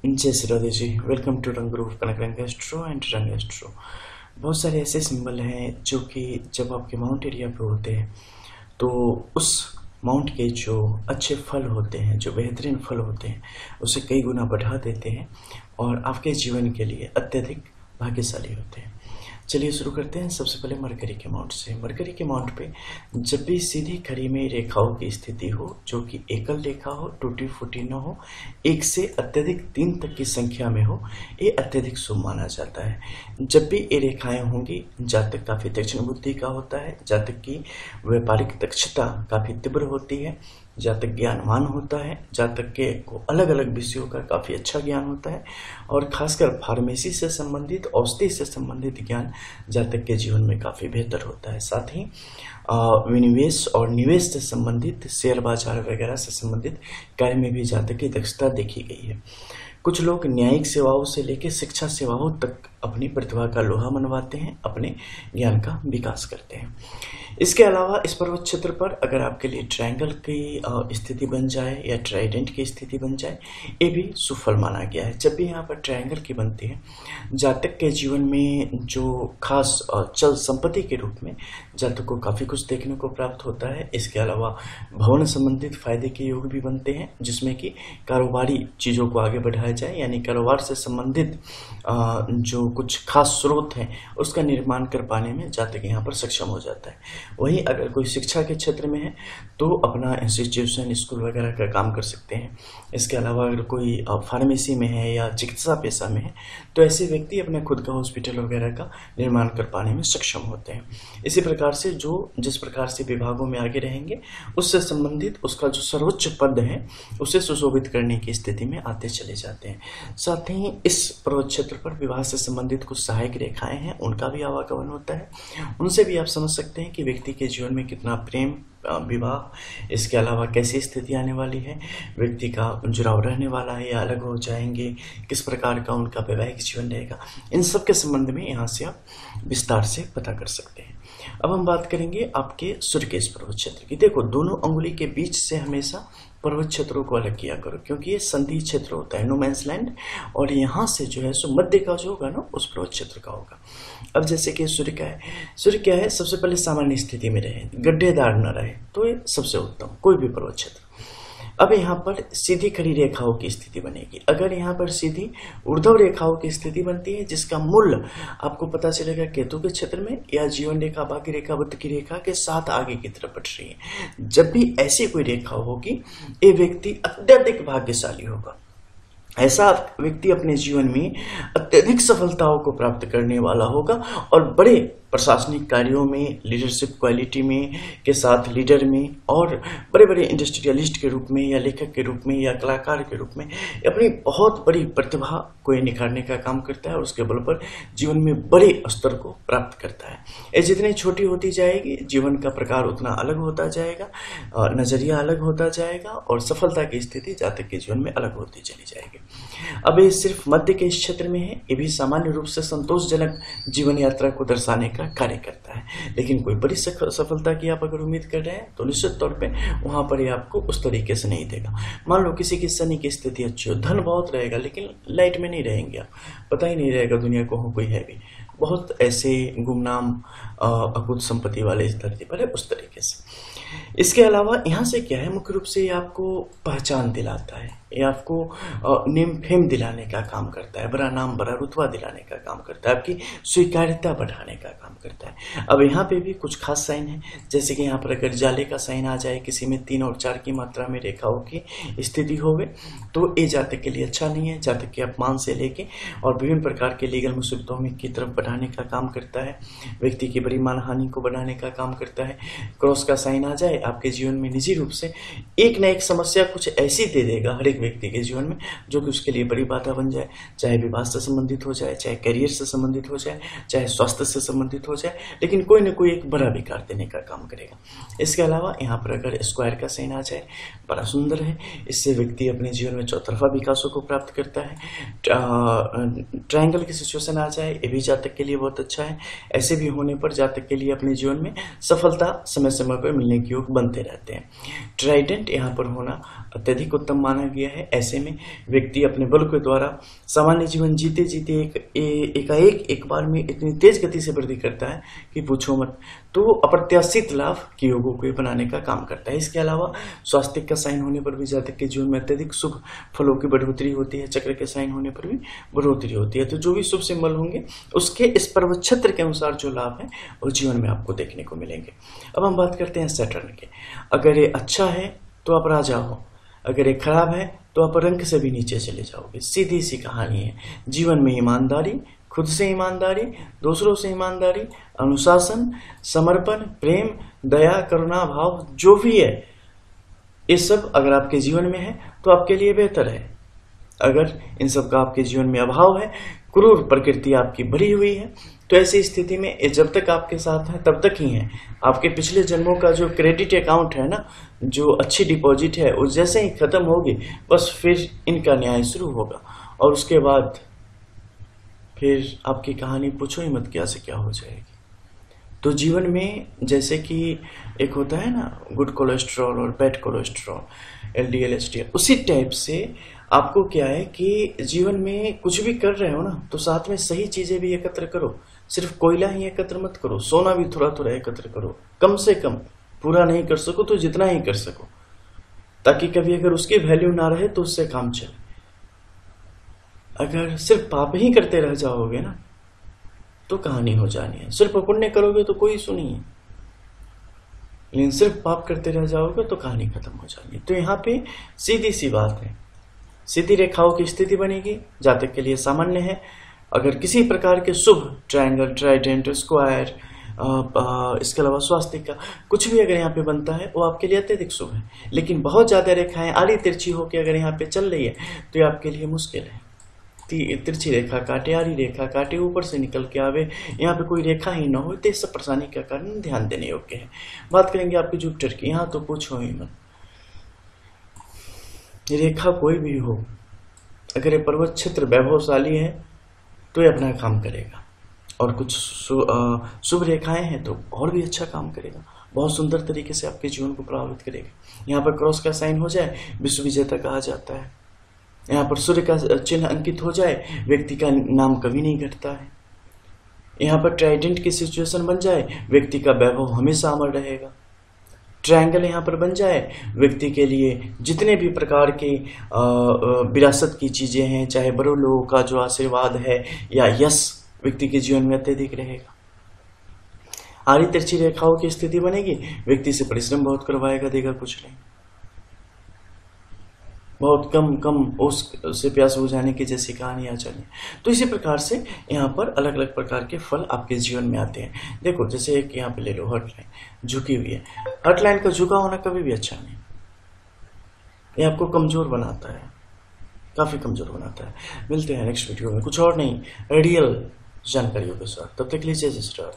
जय Shri Radhe ji. Welcome to रंग रूप कनक रंग एस्ट्रो एंड रंग एस्ट्रो। बहुत सारे ऐसे सिंबल हैं जो कि जब आपके माउंट एरिया पे होते हैं तो उस माउंट के जो अच्छे फल होते हैं, जो बेहतरीन फल होते हैं, उसे कई गुना बढ़ा देते हैं और आपके जीवन के लिए अत्यधिक भाग्यशाली होते हैं। चलिए शुरू करते हैं। सबसे पहले मरकरी के माउंट से। मरकरी के माउंट पे जब भी सीधी खड़ी में रेखाओं की स्थिति हो जो कि एकल रेखा हो, टूटी फूटी न हो, एक से अत्यधिक 3 तक की संख्या में हो, ये अत्यधिक शुभ माना जाता है। जब भी ये रेखाएं होंगी, जातक काफ़ी तीक्ष्ण बुद्धि का होता है, जातक की व्यापारिक दक्षता काफ़ी तीव्र होती है, जातक ज्ञानवान होता है, जातक के को अलग अलग विषयों का काफ़ी अच्छा ज्ञान होता है और खासकर फार्मेसी से संबंधित, औषधि से संबंधित ज्ञान जातक के जीवन में काफ़ी बेहतर होता है। साथ ही विनिवेश और निवेश से संबंधित, शेयर बाजार वगैरह से संबंधित कार्य में भी जातक की दक्षता देखी गई है। कुछ लोग न्यायिक सेवाओं से लेकर शिक्षा सेवाओं तक अपनी प्रतिभा का लोहा मनवाते हैं, अपने ज्ञान का विकास करते हैं। इसके अलावा इस पर्वत क्षेत्र पर अगर आपके लिए ट्रायंगल की स्थिति बन जाए या ट्राइडेंट की स्थिति बन जाए, ये भी सुफल माना गया है। जब भी यहाँ पर ट्रायंगल की बनती है, जातक के जीवन में जो खास चल संपत्ति के रूप में जातक को काफ़ी कुछ देखने को प्राप्त होता है। इसके अलावा भवन संबंधित फायदे के योग भी बनते हैं, जिसमें कि कारोबारी चीज़ों को आगे बढ़ाया जाए, यानी कारोबार से संबंधित जो कुछ खास स्रोत हैं उसका निर्माण कर पाने में जातक यहाँ पर सक्षम हो जाता है। वहीं अगर कोई शिक्षा के क्षेत्र में है तो अपना इंस्टीट्यूशन, स्कूल वगैरह का काम कर सकते हैं। इसके अलावा अगर कोई फार्मेसी में है या चिकित्सा पेशा में है तो ऐसे व्यक्ति अपने खुद का हॉस्पिटल वगैरह का निर्माण कर पाने में सक्षम होते हैं। इसी प्रकार से जो जिस प्रकार से विभागों में आगे रहेंगे, उससे संबंधित उसका जो सर्वोच्च पद है उसे सुशोभित करने की स्थिति में आते चले जाते हैं। साथ ही इस पर्वत क्षेत्र पर विवाह से संबंधित कुछ सहायक रेखाएं हैं, उनका भी आवागमन होता है। उनसे भी आप समझ सकते हैं कि व्यक्ति के जीवन में कितना प्रेम, विवाह, इसके अलावा कैसी स्थिति आने वाली है, व्यक्ति का जुड़ाव रहने वाला है या अलग हो जाएंगे, किस प्रकार का उनका वैवाहिक जीवन रहेगा, इन सब के संबंध में यहाँ से आप विस्तार से पता कर सकते हैं। अब हम बात करेंगे आपके सूर्य के इस पर्वत क्षेत्र की। देखो, दोनों अंगुली के बीच से हमेशा पर्वत क्षेत्रों को अलग किया करो, क्योंकि ये संधि क्षेत्र होता है, नो मैंस लैंड, और यहाँ से जो है सो मध्य का जो होगा ना उस पर्वत क्षेत्र का होगा। अब जैसे कि सूर्य का है, सूर्य क्या है, सबसे पहले सामान्य स्थिति में रहे, गड्ढेदार न रहे, तो ये सबसे उत्तम कोई भी पर्वत क्षेत्र। अब यहाँ पर सीधी खड़ी रेखाओं की स्थिति बनेगी। अगर यहाँ पर सीधी ऊर्ध्व रेखाओं की स्थिति बनती है, जिसका मूल आपको पता चलेगा केतु के क्षेत्र में या जीवन रेखा, भाग्य रेखा, बुध की रेखा के साथ आगे की तरफ बढ़ रही है, जब भी ऐसी कोई रेखा होगी, ये व्यक्ति अत्यधिक भाग्यशाली होगा। ऐसा व्यक्ति अपने जीवन में अत्यधिक सफलताओं को प्राप्त करने वाला होगा और बड़े प्रशासनिक कार्यों में, लीडरशिप क्वालिटी में के साथ लीडर में, और बड़े बड़े इंडस्ट्रियलिस्ट के रूप में या लेखक के रूप में या कलाकार के रूप में अपनी बहुत बड़ी प्रतिभा को निखारने का काम करता है और उसके बल पर जीवन में बड़े स्तर को प्राप्त करता है। ये जितनी छोटी होती जाएगी, जीवन का प्रकार उतना अलग होता जाएगा, नजरिया अलग होता जाएगा और सफलता की स्थिति जातक के जीवन में अलग होती चली जाएगी। अब ये सिर्फ मध्य के इस क्षेत्र में है, ये भी सामान्य रूप से संतोषजनक जीवन यात्रा को दर्शाने का कार्य करता है, लेकिन कोई बड़ी सफलता की आप अगर उम्मीद कर रहे हैं तो निश्चित तौर पे वहां पर ये आपको उस तरीके से नहीं देगा। मान लो किसी की शनि की स्थिति अच्छी हो, धन बहुत रहेगा लेकिन लाइट में नहीं रहेंगे आप, पता ही नहीं रहेगा दुनिया को हो कोई है भी, बहुत ऐसे गुमनाम अकुत संपत्ति वाले इस धरती पर है, उस तरीके से। इसके अलावा यहाँ से क्या है, मुख्य रूप से ये आपको पहचान दिलाता है, ये आपको नेम फेम दिलाने का काम करता है, बड़ा नाम, बड़ा रुतबा दिलाने का काम करता है, आपकी स्वीकार्यता बढ़ाने का काम करता है। अब यहाँ पे भी कुछ खास साइन है, जैसे कि यहाँ पर अगर जाले का साइन आ जाए, किसी में 3 और 4 की मात्रा में रेखाओं की स्थिति होवे तो ये जातक के लिए अच्छा नहीं है। जातक के अपमान से लेके और विभिन्न प्रकार के लीगल मुसीबतों में की तरफ बढ़ाने का काम करता है, व्यक्ति की बड़ी मानहानि को बढ़ाने का काम करता है। क्रॉस का साइन आ जाए, आपके जीवन में निजी रूप से एक न एक समस्या कुछ ऐसी दे देगा हर एक व्यक्ति के जीवन में जो कि उसके लिए बड़ी बाधा बन जाए, चाहे विवाह से संबंधित हो जाए, चाहे करियर से संबंधित हो जाए, चाहे स्वास्थ्य से संबंधित हो जाए, लेकिन कोई न कोई एक बड़ा विकार देने का काम करेगा। इसके अलावा यहाँ पर अगर स्क्वायर का साइन आ जाए, बड़ा सुंदर है, इससे व्यक्ति अपने जीवन में चौतरफा विकासों को प्राप्त करता है। ट्रायंगल की सिचुएशन आ जाए, ये भी जातक के लिए बहुत अच्छा है। ऐसे भी होने पर जातक के लिए अपने जीवन में सफलता समय समय पर मिलने के योग बनते रहते हैं। ट्राइडेंट यहाँ पर होना अत्यधिक उत्तम माना गया दिया है, ऐसे में व्यक्ति अपने बल के द्वारा सामान्य जीवन जीते जीते एक बार में इतनी तेज गति से वृद्धि करता है कि पूछो मत। तो अप्रत्याशित लाभ की योगों को बनाने का काम करता है। इसके अलावा स्वास्थ्य का साइन होने पर भी जातक के जीवन में अत्यधिक शुभ फलों की बढ़ोतरी होती है। चक्र के साइन होने पर भी बढ़ोतरी होती है। तो जो भी शुभ सिंबल होंगे उसके इस पर्वत क्षेत्र के अनुसार जो लाभ है वो जीवन में आपको देखने को मिलेंगे। अब हम बात करते हैं सैटर्न के। अगर ये अच्छा है तो आप राजा हो, अगर ये खराब है तो आप रंक से भी नीचे चले जाओगे। सीधी सी कहानी है। जीवन में ईमानदारी, खुद से ईमानदारी, दूसरों से ईमानदारी, अनुशासन, समर्पण, प्रेम, दया, करुणा भाव जो भी है, ये सब अगर आपके जीवन में है तो आपके लिए बेहतर है। अगर इन सब का आपके जीवन में अभाव है, क्रूर प्रकृति आपकी भरी हुई है, तो ऐसी स्थिति में ये जब तक आपके साथ है तब तक ही है। आपके पिछले जन्मों का जो क्रेडिट अकाउंट है ना, जो अच्छी डिपॉजिट है, वो जैसे ही खत्म होगी बस फिर इनका न्याय शुरू होगा और उसके बाद फिर आपकी कहानी पूछो ही मत क्या से क्या हो जाएगी। तो जीवन में जैसे कि एक होता है ना गुड कोलेस्ट्रॉल और बैड कोलेस्ट्रॉल, LDL HDL, उसी टाइप से आपको क्या है कि जीवन में कुछ भी कर रहे हो ना तो साथ में सही चीजें भी एकत्र करो। सिर्फ कोयला ही एकत्र मत करो, सोना भी थोड़ा थोड़ा एकत्र करो। कम से कम, पूरा नहीं कर सको तो जितना ही कर सको, ताकि कभी अगर उसकी वैल्यू ना रहे तो उससे काम चले। अगर सिर्फ पाप ही करते रह जाओगे ना तो कहानी हो जानी है। सिर्फ पुण्य करोगे तो कोई सुनिए, लेकिन सिर्फ पाप करते रह जाओगे तो कहानी खत्म हो जानी है। तो यहाँ पे सीधी सी बात है, सीधी रेखाओं की स्थिति बनेगी, जातक के लिए सामान्य है। अगर किसी प्रकार के शुभ ट्रायंगल, ट्राइडेंट, स्क्वायर, इसके अलावा स्वास्थ्य का कुछ भी अगर यहाँ पे बनता है वो आपके लिए अत्यधिक शुभ है। लेकिन बहुत ज्यादा रेखाएं आड़ी तिरछी होकर अगर यहाँ पे चल रही है तो ये आपके लिए मुश्किल है। तिरछी रेखा काटे, आड़ी रेखा काटे, ऊपर से निकल के आवे, यहाँ पे कोई रेखा ही ना हो, तो इस सब परेशानी का कारण ध्यान देने योग्य है। बात करेंगे आपके जुपिटर की, यहाँ तो पूछो ही मत। रेखा कोई भी हो, अगर ये पर्वत क्षेत्र वैभवशाली है तो ये अपना काम करेगा, और कुछ शुभ रेखाएं हैं तो और भी अच्छा काम करेगा, बहुत सुंदर तरीके से आपके जीवन को प्रभावित करेगा। यहाँ पर क्रॉस का साइन हो जाए, विश्व विजेता कहा जाता है। यहाँ पर सूर्य का चिन्ह अंकित हो जाए, व्यक्ति का नाम कभी नहीं घटता है। यहाँ पर ट्राइडेंट की सिचुएशन बन जाए, व्यक्ति का वैभव हमेशा अमर रहेगा। ट्रायंगल यहाँ पर बन जाए, व्यक्ति के लिए जितने भी प्रकार के विरासत की चीजें हैं, चाहे बड़े लोगों का जो आशीर्वाद है या यश, व्यक्ति के जीवन में अत्यधिक रहेगा। आड़ी तिरछी रेखाओं की स्थिति बनेगी, व्यक्ति से परिश्रम बहुत करवाएगा, देगा कुछ नहीं, बहुत कम उससे प्यास बुझाने की जैसी कहानी आ जानी। तो इसी प्रकार से यहाँ पर अलग अलग प्रकार के फल आपके जीवन में आते हैं। देखो जैसे एक यहाँ पे ले लो, हर्ट लाइन झुकी हुई है। हर्ट लाइन का झुका होना कभी भी अच्छा नहीं, ये आपको कमजोर बनाता है, काफी कमजोर बनाता है। मिलते हैं नेक्स्ट वीडियो में कुछ और नहीं रियल जानकारियों के साथ, तब तक के लिए जय श्री राम।